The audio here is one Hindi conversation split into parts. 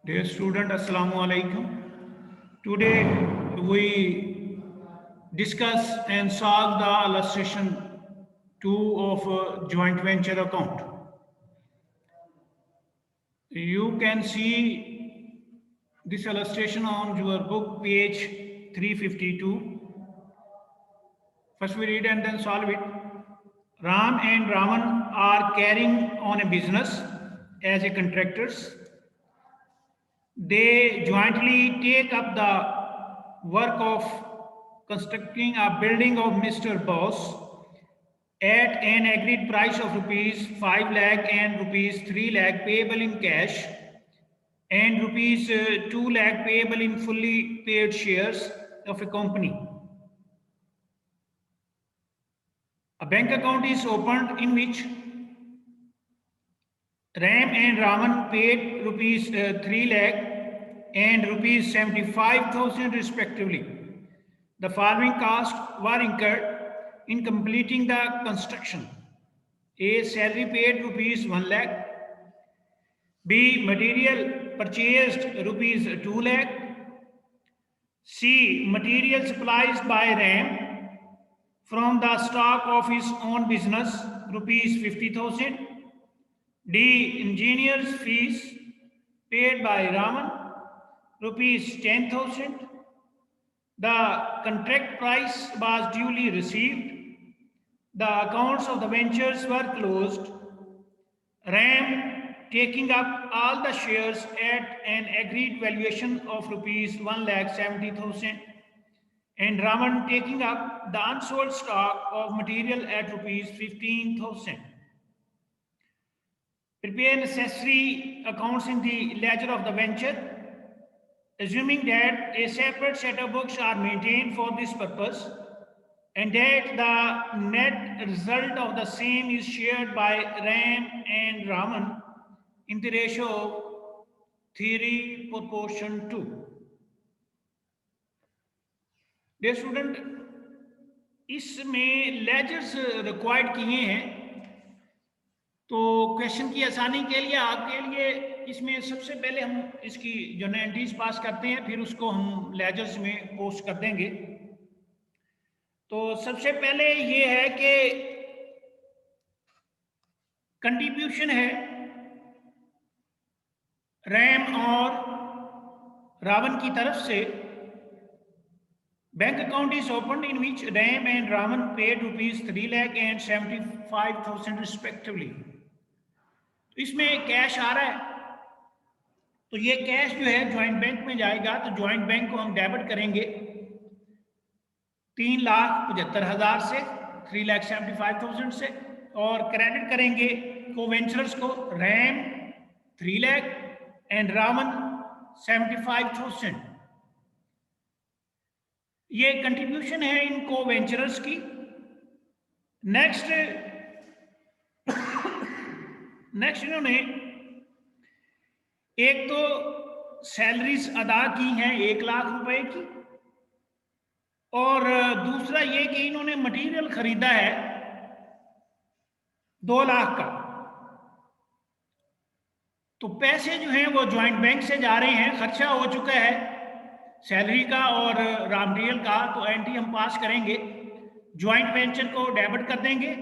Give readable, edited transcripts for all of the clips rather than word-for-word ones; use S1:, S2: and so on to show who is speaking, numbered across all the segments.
S1: Dear student, Assalamu alaikum. Today we discuss and solve the illustration 2 of a joint venture account. You can see this illustration on your book page 352. First we read and then solve it. Ram and Raman are carrying on a business as a contractors. They jointly take up the work of constructing a building of Mr. Boss at an agreed price of rupees 5 lakh and rupees 3 lakh payable in cash and rupees 2 lakh payable in fully paid shares of a company. A bank account is opened in which Ram and Raman paid rupees 3 lakh and rupees 75,000 respectively. The following costs were incurred in completing the construction. A. Salary paid rupees 1 lakh. B. Material purchased rupees 2 lakh. C. Material supplies by Ram from the stock of his own business rupees 50,000. D. Engineer's fees paid by Raman rupees 10,000. The contract price was duly received. The accounts of the ventures were closed. Ram taking up all the shares at an agreed valuation of rupees 1,70,000 and Raman taking up the unsold stock of material at rupees 15,000. Prepare necessary accounts in the ledger of the venture, assuming that a separate set of books are maintained for this purpose and that the net result of the same is shared by Ram and Raman in the ratio of 3:2. Dear student, इसमें लेजर्स रिक्वायर्ड किए हैं, तो क्वेश्चन की आसानी के लिए आपके लिए इसमें सबसे पहले हम इसकी जो एंट्रीज पास करते हैं, फिर उसको हम लेजर्स में पोस्ट कर देंगे। तो सबसे पहले ये है कि कंट्रीब्यूशन है रैम और रावण की तरफ से। Bank account is open in which Ram and Ravan paid rupees 3 lakh and 75,000 respectively. तो इसमें कैश आ रहा है, तो ये कैश जो है ज्वाइंट बैंक में जाएगा, तो ज्वाइंट बैंक को हम डेबिट करेंगे 3,75,000 से, 3,75,000 से, और क्रेडिट करेंगे को वेंचर्स को रैम 3 lakh एंड रावण 75,000। ये कंट्रीब्यूशन है इन को वेंचर्स की। नेक्स्ट इन्होंने एक तो सैलरीज अदा की हैं 1 लाख रुपए की, और दूसरा ये कि इन्होंने मटेरियल खरीदा है 2 लाख का। तो पैसे जो हैं वो ज्वाइंट बैंक से जा रहे हैं, खर्चा हो चुका है सैलरी का और रॉ मटेरियल का, तो एंट्री हम पास करेंगे। ज्वाइंट वेंचर को डेबिट कर देंगे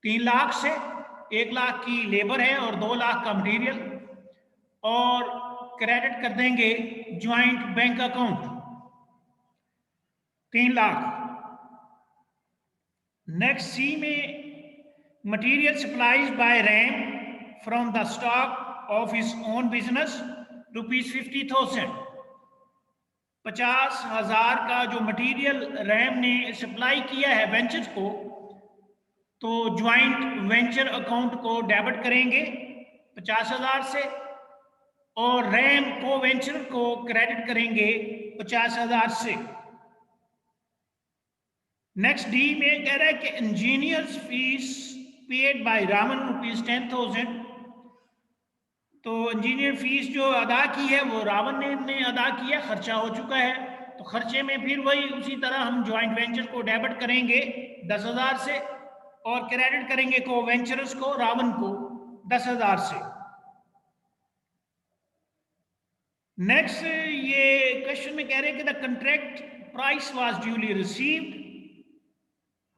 S1: 3 लाख से, 1 लाख की लेबर है और 2 लाख का मटेरियल, और क्रेडिट कर देंगे joint bank account 3 lakh. Next C में material supplies by Ram from the stock of his own business rupees 50,000। 50,000 का जो मटेरियल रैम ने सप्लाई किया है वेंचर्स को, तो ज्वाइंट वेंचर अकाउंट को डेबिट करेंगे 50,000 से, और रैम को वेंचर को क्रेडिट करेंगे 50,000 से। नेक्स्ट डी में कह रहा है कि engineers fees paid by Raman rupees 10,000। तो इंजीनियर फीस जो अदा की है वो रावण ने अदा किया, खर्चा हो चुका है, तो खर्चे में फिर वही उसी तरह हम ज्वाइंट वेंचर को डेबिट करेंगे 10,000 से, और क्रेडिट करेंगे को वेंचर्स को रावण को 10,000 से। नेक्स्ट ये क्वेश्चन में कह रहे हैं कि the contract price was duly received,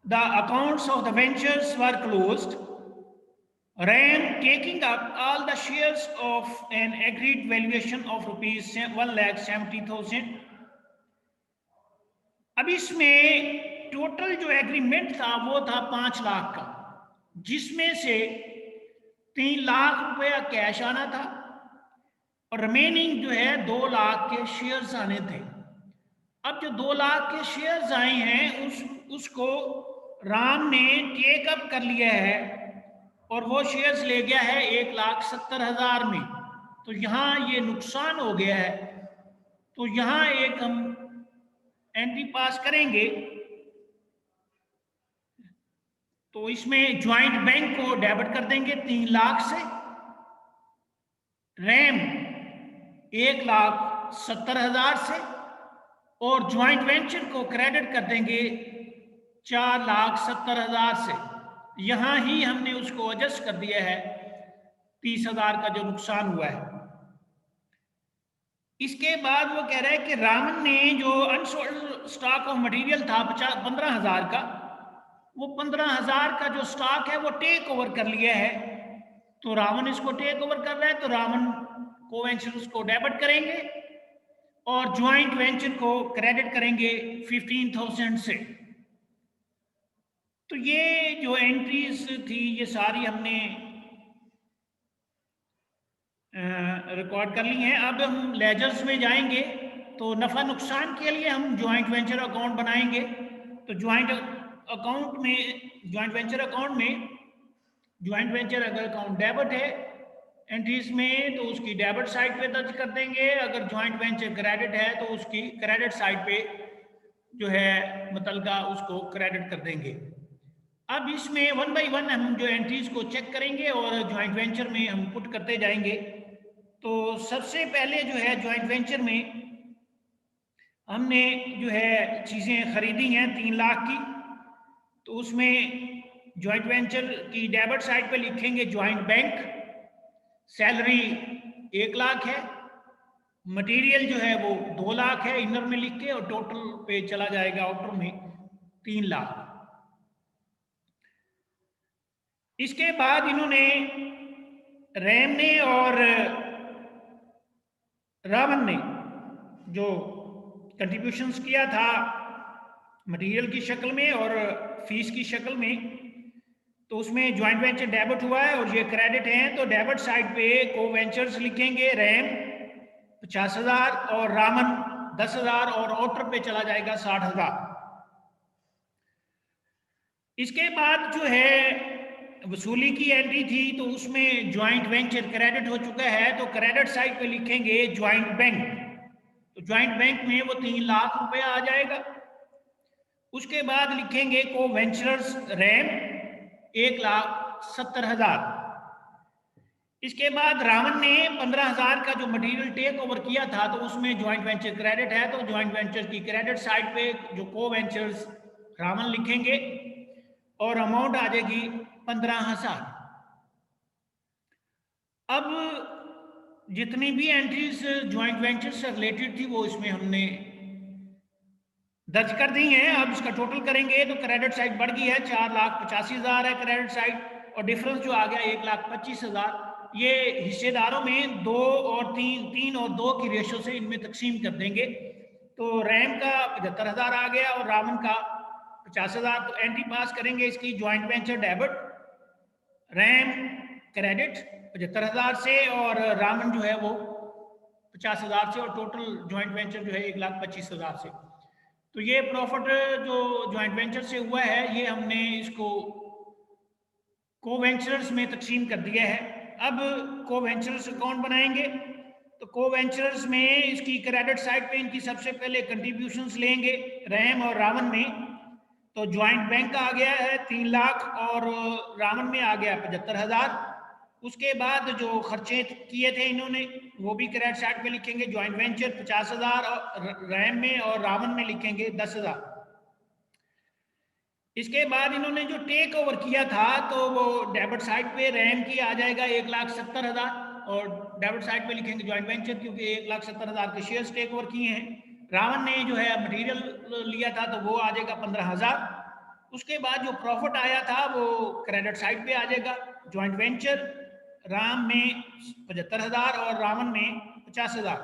S1: the accounts of the ventures were closed, RAM taking up all the shares of an agreed valuation of rupees 1,70,000। अब इसमें टोटल जो एग्रीमेंट था वो था 5 लाख का, जिसमें से 3 लाख रुपया कैश आना था और रिमेनिंग जो है 2 लाख के शेयर्स आने थे। अब जो 2 लाख के शेयर्स आए हैं उसको राम ने टेक अप कर लिया है और वो शेयर्स ले गया है 1,70,000 में। तो यहाँ ये नुकसान हो गया है, तो यहाँ एक हम एंट्री पास करेंगे। तो इसमें ज्वाइंट बैंक को डेबिट कर देंगे 3 लाख से, रैम 1,70,000 से, और ज्वाइंट वेंचर को क्रेडिट कर देंगे 4,70,000 से। यहां ही हमने उसको एडजस्ट कर दिया है 30,000 का जो नुकसान हुआ है। इसके बाद वो कह रहा है कि रामन ने जो अनसोल्ड स्टॉक ऑफ मटेरियल था 15,000 का, वो 15,000 का जो स्टॉक है वो टेक ओवर कर लिया है। तो रामन इसको टेक ओवर कर रहा है, तो रामन को वेंचर्स को डेबिट करेंगे और ज्वाइंट वेंचर को क्रेडिट करेंगे 15,000 से। तो ये जो एंट्रीज थी ये सारी हमने रिकॉर्ड कर ली हैं। अब हम लेजर्स में जाएंगे, तो नफा नुकसान के लिए हम ज्वाइंट वेंचर अकाउंट बनाएंगे। तो ज्वाइंट वेंचर अकाउंट में ज्वाइंट वेंचर अगर अकाउंट डेबिट है एंट्रीज में, तो उसकी डेबिट साइड पे दर्ज कर देंगे। अगर ज्वाइंट वेंचर क्रेडिट है तो उसकी क्रेडिट साइड पे जो है मुतलका उसको क्रेडिट कर देंगे। अब इसमें 1 बाई 1 हम जो एंट्रीज को चेक करेंगे और ज्वाइंट वेंचर में हम पुट करते जाएंगे। तो सबसे पहले जो है ज्वाइंट वेंचर में हमने जो है चीज़ें खरीदी हैं 3 लाख की, तो उसमें ज्वाइंट वेंचर की डेबिट साइड पे लिखेंगे ज्वाइंट बैंक, सैलरी 1 लाख है, मटेरियल जो है वो 2 लाख है इनर में लिख के, और टोटल पे चला जाएगा आउटर में 3 लाख। इसके बाद इन्होंने रैम ने और रावण ने जो कंट्रीब्यूशंस किया था मटेरियल की शक्ल में और फीस की शक्ल में, तो उसमें ज्वाइंट वेंचर डेबिट हुआ है और ये क्रेडिट है। तो डेबिट साइड पे को वेंचर्स लिखेंगे, रैम 50,000 और रामन 10,000, और आउटर पे चला जाएगा 60,000। इसके बाद जो है वसूली की एंट्री थी, तो उसमें ज्वाइंट वेंचर क्रेडिट हो चुका है, तो क्रेडिट साइड पे लिखेंगे ज्वाइंट बैंक। तो ज्वाइंट बैंक में वो 3 लाख रुपया आ जाएगा। उसके बाद लिखेंगे को वेंचर्स रैम 1,70,000। इसके बाद रावण ने 15,000 का जो मटेरियल टेक ओवर किया था, तो उसमें ज्वाइंट वेंचर क्रेडिट है, तो ज्वाइंट वेंचर की क्रेडिट साइड पे जो को वेंचर्स रावण लिखेंगे और अमाउंट आ जाएगी 15,000। अब जितनी भी एंट्रीज ज्वाइंट वेंचर से रिलेटेड थी वो इसमें हमने दर्ज कर दी हैं। अब इसका टोटल करेंगे तो क्रेडिट साइड बढ़ गई है, 4,85,000 है क्रेडिट साइड, और डिफरेंस जो आ गया 1,25,000। ये हिस्सेदारों में 2 और 3 और 2 की रेशो से इनमें तकसीम कर देंगे। तो रैम का 75,000 आ गया और रावण का 50,000। तो एंट्री पास करेंगे इसकी joint venture debit, RAM credit 75,000 से और रावण जो है वो 50,000 से, और टोटल ज्वाइंट वेंचर जो है 1,25,000 से। तो ये प्रॉफिट जो ज्वाइंट वेंचर से हुआ है ये हमने इसको को वेंचर्स में तकसीम कर दिया है। अब को वेंचर्स अकाउंट बनाएंगे, तो को वेंचर्स में इसकी क्रेडिट साइड पे इनकी सबसे पहले कंट्रीब्यूशंस लेंगे रैम और रावण में। तो ज्वाइंट बैंक का आ गया है 3 लाख और रावण में आ गया 75,000। उसके बाद जो खर्चे किए थे इन्होंने वो भी क्रेडिट साइड पे लिखेंगे, ज्वाइंट वेंचर 50,000 और रैम में और रावण में लिखेंगे 10,000। इसके बाद इन्होंने जो टेक ओवर किया था तो वो डेबिट साइड पे रैम की आ जाएगा 1,70,000 और डेबिट साइड पे लिखेंगे ज्वाइंट वेंचर, क्योंकि 1,70,000 के शेयर टेक ओवर किए हैं। रावण ने जो है मटेरियल लिया था तो वो आ जाएगा 15,000। उसके बाद जो प्रॉफिट आया था वो क्रेडिट साइड पे आ जाएगा। ज्वाइंट वेंचर राम में 75,000 और रावण में 50,000।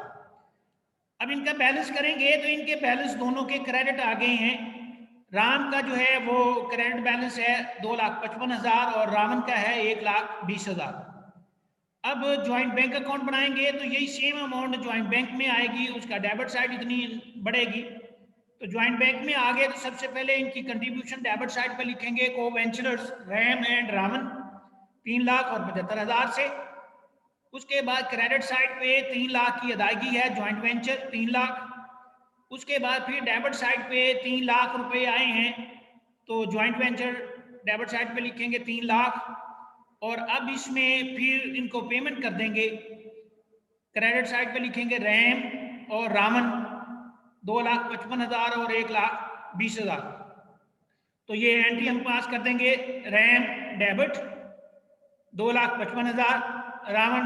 S1: अब इनका बैलेंस करेंगे तो इनके बैलेंस दोनों के क्रेडिट आ गए हैं। राम का जो है वो क्रेडिट बैलेंस है 2,55,000 और रावण का है 1,20,000। अब ज्वाइंट बैंक अकाउंट बनाएंगे तो यही सेम अमाउंट ज्वाइंट बैंक में आएगी, उसका डेबिट साइड इतनी बढ़ेगी। तो ज्वाइंट बैंक में आ गए तो सबसे पहले इनकी कंट्रीब्यूशन डेबिट साइड पर लिखेंगे को वेंचरर्स रैम एंड रावण 3,75,000 से। उसके बाद क्रेडिट साइड पे 3 लाख की अदायगी है ज्वाइंट वेंचर 3 लाख। उसके बाद फिर डेबिट साइड पे 3 लाख रुपए आए हैं तो ज्वाइंट वेंचर डेबिट साइड पे लिखेंगे 3 लाख। और अब इसमें फिर इनको पेमेंट कर देंगे। क्रेडिट साइड पे लिखेंगे रैम और रावण 2,55,000 और 1,20,000। तो ये एंट्री हम पास कर देंगे, रैम डेबिट 2,55,000, रावण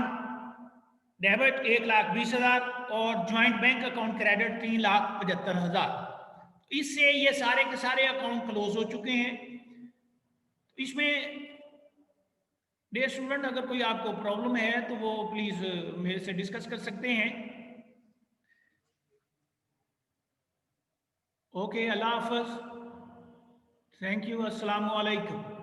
S1: डेबिट 1,20,000 और ज्वाइंट बैंक अकाउंट क्रेडिट 3,75,000। इससे ये सारे के सारे अकाउंट क्लोज हो चुके हैं। इसमें डियर स्टूडेंट अगर कोई आपको प्रॉब्लम है तो वो प्लीज मेरे से डिस्कस कर सकते हैं। ओके, अल्लाह हाफ़िज़, थैंक यू, अस्सलाम वालेकुम।